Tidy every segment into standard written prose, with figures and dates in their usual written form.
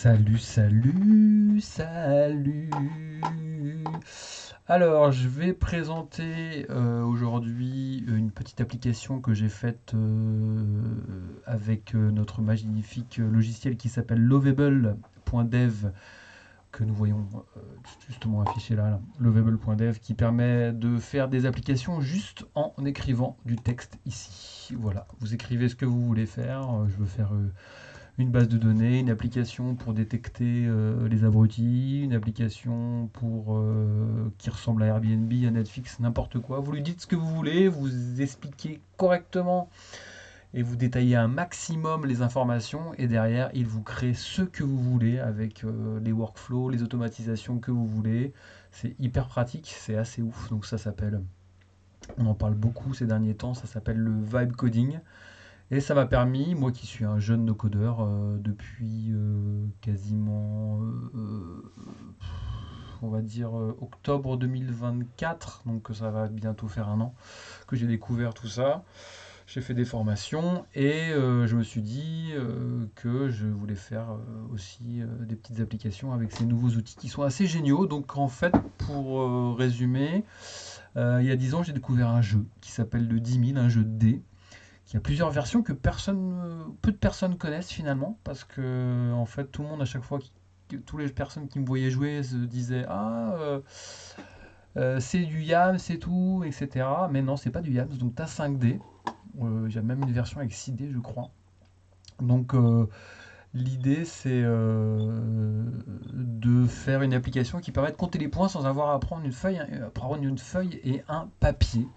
Salut, salut, salut. Alors, je vais présenter aujourd'hui une petite application que j'ai faite avec notre magnifique logiciel qui s'appelle Lovable.dev, que nous voyons justement affiché là, Lovable.dev, qui permet de faire des applications juste en écrivant du texte ici. Voilà, vous écrivez ce que vous voulez faire. Je veux faire une base de données, une application pour détecter les abrutis, une application pour qui ressemble à Airbnb, à Netflix, n'importe quoi. Vous lui dites ce que vous voulez, vous expliquez correctement et vous détaillez un maximum les informations et derrière il vous crée ce que vous voulez avec les workflows, les automatisations que vous voulez. C'est hyper pratique, c'est assez ouf. Donc ça s'appelle, on en parle beaucoup ces derniers temps, ça s'appelle le vibe coding. Et ça m'a permis, moi qui suis un jeune no-codeur depuis quasiment, on va dire, octobre 2024, donc ça va bientôt faire un an que j'ai découvert tout ça. J'ai fait des formations et je me suis dit que je voulais faire aussi des petites applications avec ces nouveaux outils qui sont assez géniaux. Donc en fait, pour résumer, il y a 10 ans, j'ai découvert un jeu qui s'appelle le 10 000, un jeu de dés qui a plusieurs versions que peu de personnes connaissent finalement, parce que en fait tout le monde à chaque fois, toutes les personnes qui me voyaient jouer se disaient c'est du YAMS c'est tout, etc. Mais non, c'est pas du YAMS, donc tu as 5D. J'ai même une version avec 6D je crois. Donc l'idée c'est de faire une application qui permet de compter les points sans avoir à prendre une feuille et un papier.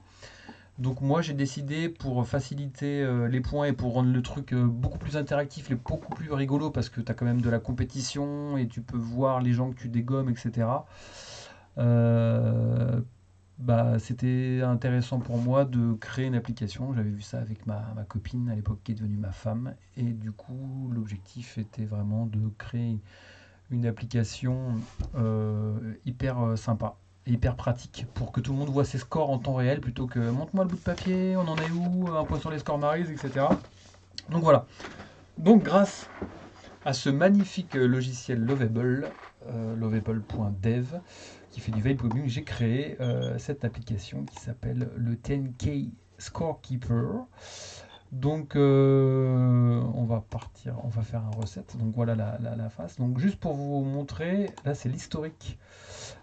Donc moi j'ai décidé pour faciliter les points et pour rendre le truc beaucoup plus interactif et beaucoup plus rigolo parce que tu as quand même de la compétition et tu peux voir les gens que tu dégommes, etc. Euh, Bah, c'était intéressant pour moi de créer une application. J'avais vu ça avec ma copine à l'époque qui est devenue ma femme. Et du coup l'objectif était vraiment de créer une application hyper sympa, et hyper pratique pour que tout le monde voit ses scores en temps réel plutôt que montre-moi le bout de papier, on en est où, un point sur les scores Maryse, etc. Donc voilà. Donc grâce à ce magnifique logiciel Lovable, lovable.dev, qui fait du vibe, j'ai créé cette application qui s'appelle le 10K Scorekeeper. Donc on va partir, on va faire un recette. Donc voilà la face. Donc juste pour vous montrer, là c'est l'historique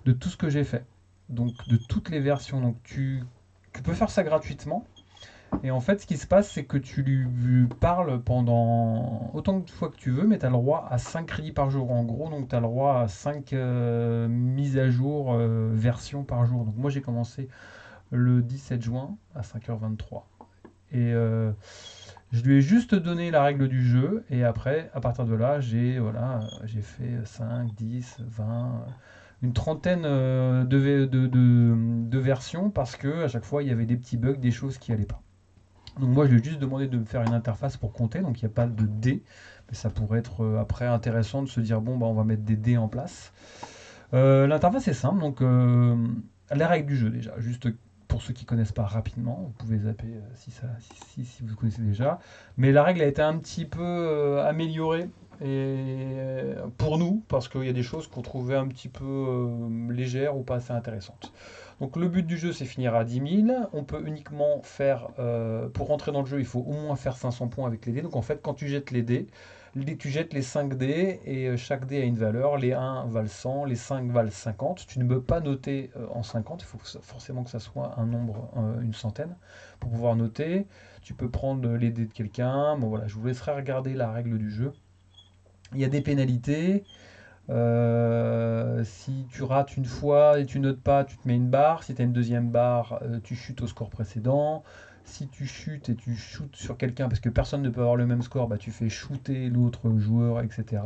de tout ce que j'ai fait. Donc de toutes les versions. Donc tu peux faire ça gratuitement. Et en fait ce qui se passe c'est que tu lui parles pendant autant de fois que tu veux, mais tu as le droit à 5 crédits par jour en gros. Donc tu as le droit à 5 mises à jour versions par jour. Donc moi j'ai commencé le 17 juin à 5h23. Et je lui ai juste donné la règle du jeu et après, à partir de là, j'ai fait 5, 10, 20, une trentaine de versions parce que à chaque fois, il y avait des petits bugs, des choses qui allaient pas. Donc moi, je lui ai juste demandé de me faire une interface pour compter, donc il n'y a pas de dés, mais ça pourrait être après intéressant de se dire, bon, bah, on va mettre des dés en place. L'interface est simple, donc les règles du jeu déjà, juste pour ceux qui ne connaissent pas rapidement, vous pouvez zapper si vous connaissez déjà. Mais la règle a été un petit peu améliorée pour nous, parce qu'il y a des choses qu'on trouvait un petit peu légères ou pas assez intéressantes. Donc le but du jeu c'est finir à 10 000. On peut uniquement faire, pour rentrer dans le jeu, il faut au moins faire 500 points avec les dés. Donc en fait quand tu jettes les dés, tu jettes les 5 dés et chaque dé a une valeur. Les 1 valent 100, les 5 valent 50. Tu ne peux pas noter en 50, il faut forcément que ça soit un nombre, une centaine, pour pouvoir noter. Tu peux prendre les dés de quelqu'un. Bon voilà, je vous laisserai regarder la règle du jeu. Il y a des pénalités. Si tu rates une fois et tu notes pas, tu te mets une barre. Si tu as une deuxième barre, tu chutes au score précédent. Si tu chutes et tu shootes sur quelqu'un, parce que personne ne peut avoir le même score, bah, tu fais shooter l'autre joueur, etc.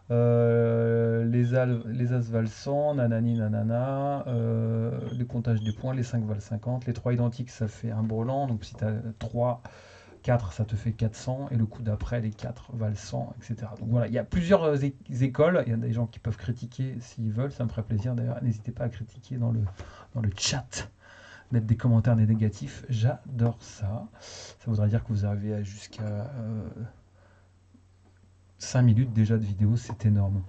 Les As valent 100, nanani nanana. Le comptage des points, les 5 valent 50. Les 3 identiques, ça fait un brelan. Donc si tu as 3 4, ça te fait 400, et le coup d'après, les 4 valent 100, etc. Donc voilà, il y a plusieurs écoles, il y a des gens qui peuvent critiquer s'ils veulent, ça me ferait plaisir d'ailleurs, n'hésitez pas à critiquer dans le chat, mettre des commentaires négatifs, j'adore ça. Ça voudrait dire que vous arrivez jusqu'à 5 minutes déjà de vidéo, c'est énorme.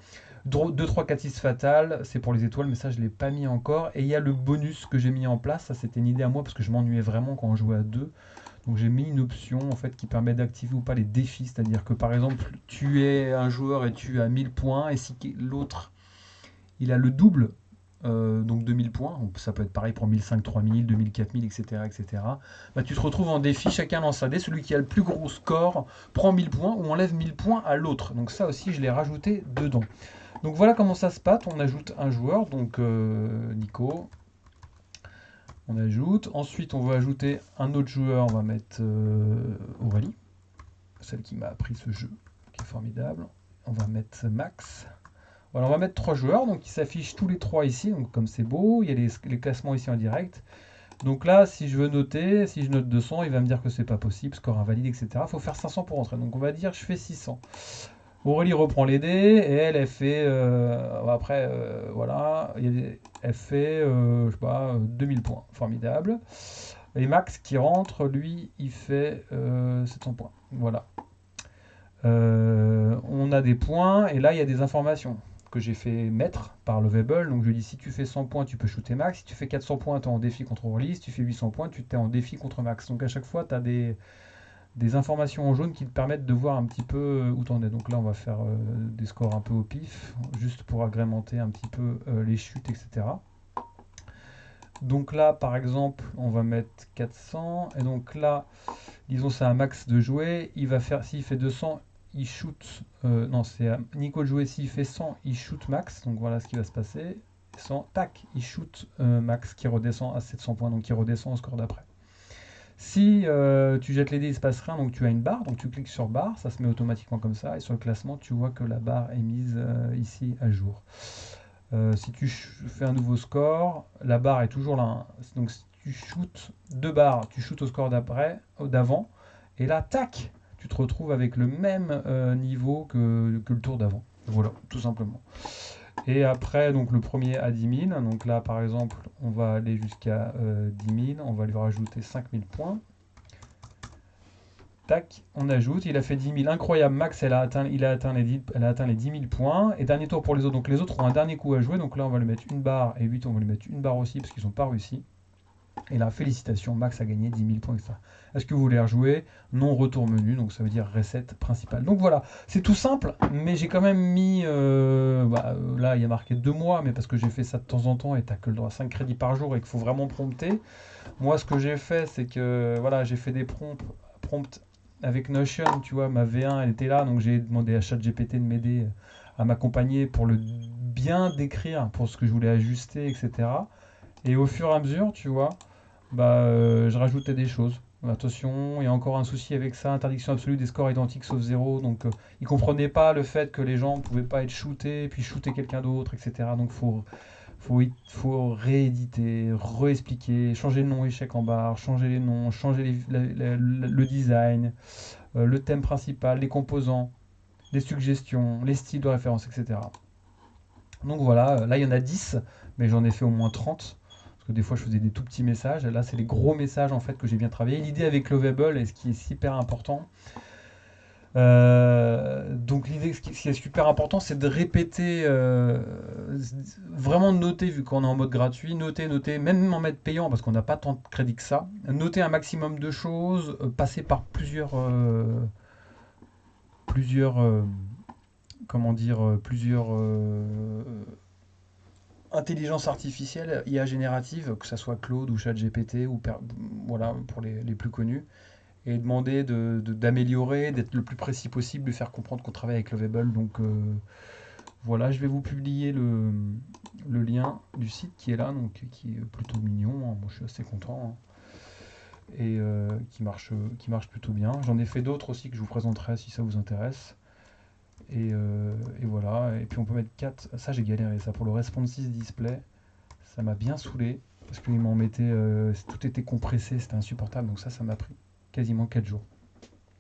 2, 3, 4, 6 fatales, c'est pour les étoiles, mais ça je ne l'ai pas mis encore. Et il y a le bonus que j'ai mis en place, ça c'était une idée à moi parce que je m'ennuyais vraiment quand on jouait à deux. Donc j'ai mis une option en fait qui permet d'activer ou pas les défis, c'est-à-dire que par exemple tu es un joueur et tu as 1000 points, et si l'autre il a le double, donc 2000 points, donc ça peut être pareil pour 1005, 3000, 2000, 4000, etc., etc. Bah, tu te retrouves en défi, chacun lance un dé, celui qui a le plus gros score prend 1000 points ou enlève 1000 points à l'autre. Donc ça aussi je l'ai rajouté dedans. Donc voilà comment ça se passe, on ajoute un joueur, donc Nico, on ajoute, ensuite on va ajouter un autre joueur, on va mettre Aurélie, celle qui m'a appris ce jeu, qui est formidable, on va mettre Max. Voilà, on va mettre 3 joueurs, donc ils s'affichent tous les 3 ici, donc comme c'est beau, il y a les classements ici en direct. Donc là, si je veux noter, si je note 200, il va me dire que c'est pas possible, score invalide, etc. Il faut faire 500 pour entrer, donc on va dire je fais 600. Aurélie reprend les dés, et elle fait, après, voilà, elle fait, je sais pas, 2000 points, formidable. Et Max qui rentre, lui, il fait 700 points, voilà. On a des points, et là, il y a des informations que j'ai fait mettre par Lovable. Donc je lui dis, si tu fais 100 points, tu peux shooter Max. Si tu fais 400 points, tu es en défi contre Aurélie. Si tu fais 800 points, tu es en défi contre Max. Donc à chaque fois, tu as des informations en jaune qui te permettent de voir un petit peu où tu en es. Donc là, on va faire des scores un peu au pif, juste pour agrémenter un petit peu les chutes, etc. Donc là, par exemple, on va mettre 400. Et donc là, disons c'est un max de jouer. Il va faire, s'il fait 200, il shoot. Non, c'est à Nico de jouer. S'il fait 100, il shoot max. Donc voilà ce qui va se passer. 100, tac, il shoot max qui redescend à 700 points. Donc il redescend au score d'après. Si tu jettes les dés, il ne se passe rien, donc tu as une barre, donc tu cliques sur barre, ça se met automatiquement comme ça, et sur le classement, tu vois que la barre est mise ici à jour. Si tu fais un nouveau score, la barre est toujours là, hein. Donc si tu shootes 2 barres, tu shootes au score d'avant, et là, tac, tu te retrouves avec le même niveau que le tour d'avant. Voilà, tout simplement. Et après, donc le premier à 10 000. Donc là, par exemple, on va aller jusqu'à 10 000. On va lui rajouter 5000 points. Tac, on ajoute. Il a fait 10 000. Incroyable, Max, elle a atteint les 10 000 points. Et dernier tour pour les autres. Donc les autres ont un dernier coup à jouer. Donc là, on va lui mettre une barre. Et 8, on va lui mettre une barre aussi parce qu'ils n'ont pas réussi. Et là, félicitations, Max a gagné 10 000 points, etc. Est-ce que vous voulez rejouer? Non, retour menu, donc ça veut dire recette principale. Donc voilà, c'est tout simple, mais j'ai quand même mis, là il y a marqué 2 mois, mais parce que j'ai fait ça de temps en temps et tu n'as que le droit à 5 crédits par jour et qu'il faut vraiment prompter. Moi, ce que j'ai fait, c'est que voilà, j'ai fait des prompts avec Notion, tu vois, ma V1, elle était là, donc j'ai demandé à ChatGPT de m'aider à m'accompagner pour le bien décrire, pour ce que je voulais ajuster, etc. Et au fur et à mesure, tu vois, je rajoutais des choses. Attention, il y a encore un souci avec ça, interdiction absolue des scores identiques sauf 0. Donc, ils ne comprenaient pas le fait que les gens ne pouvaient pas être shootés, puis shooter quelqu'un d'autre, etc. Donc, faut rééditer, réexpliquer, changer le nom échec en barre, changer les noms, changer le design, le thème principal, les composants, les suggestions, les styles de référence, etc. Donc voilà, là il y en a 10, mais j'en ai fait au moins 30. Parce que des fois je faisais des tout petits messages. Là c'est les gros messages en fait que j'ai bien travaillé. L'idée avec Lovable, et ce qui est super important, donc l'idée, ce qui est super important, c'est de répéter, vraiment de noter, vu qu'on est en mode gratuit, noter, même en mode payant, parce qu'on n'a pas tant de crédit que ça, noter un maximum de choses, passer par plusieurs, comment dire, plusieurs intelligence artificielle, IA générative, que ce soit Claude ou ChatGPT, voilà, pour les plus connus, et demander d'améliorer, d'être le plus précis possible, de faire comprendre qu'on travaille avec Lovable. Donc voilà, je vais vous publier le lien du site qui est là, donc qui est plutôt mignon, hein. Moi je suis assez content, hein. Et qui marche plutôt bien. J'en ai fait d'autres aussi que je vous présenterai si ça vous intéresse. Et voilà, et puis on peut mettre 4. Ça j'ai galéré, ça pour le responsive display, ça m'a bien saoulé parce qu'il m'en mettait, tout était compressé, c'était insupportable, donc ça m'a pris quasiment 4 jours.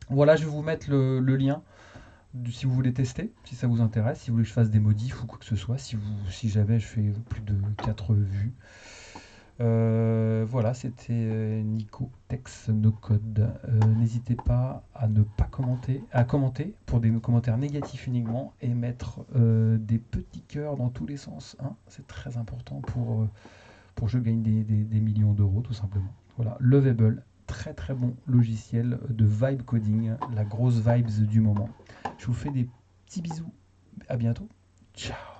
Voilà, je vais vous mettre le lien si vous voulez tester, si ça vous intéresse, si vous voulez que je fasse des modifs ou quoi que ce soit, si jamais je fais plus de 4 vues. Voilà, c'était Nico Tex No Code. N'hésitez pas à ne pas commenter, à commenter pour des commentaires négatifs uniquement et mettre des petits cœurs dans tous les sens, hein. C'est très important pour que je gagne des millions d'euros tout simplement. Voilà, Lovable, très très bon logiciel de vibe coding, la grosse vibes du moment. Je vous fais des petits bisous, à bientôt, ciao.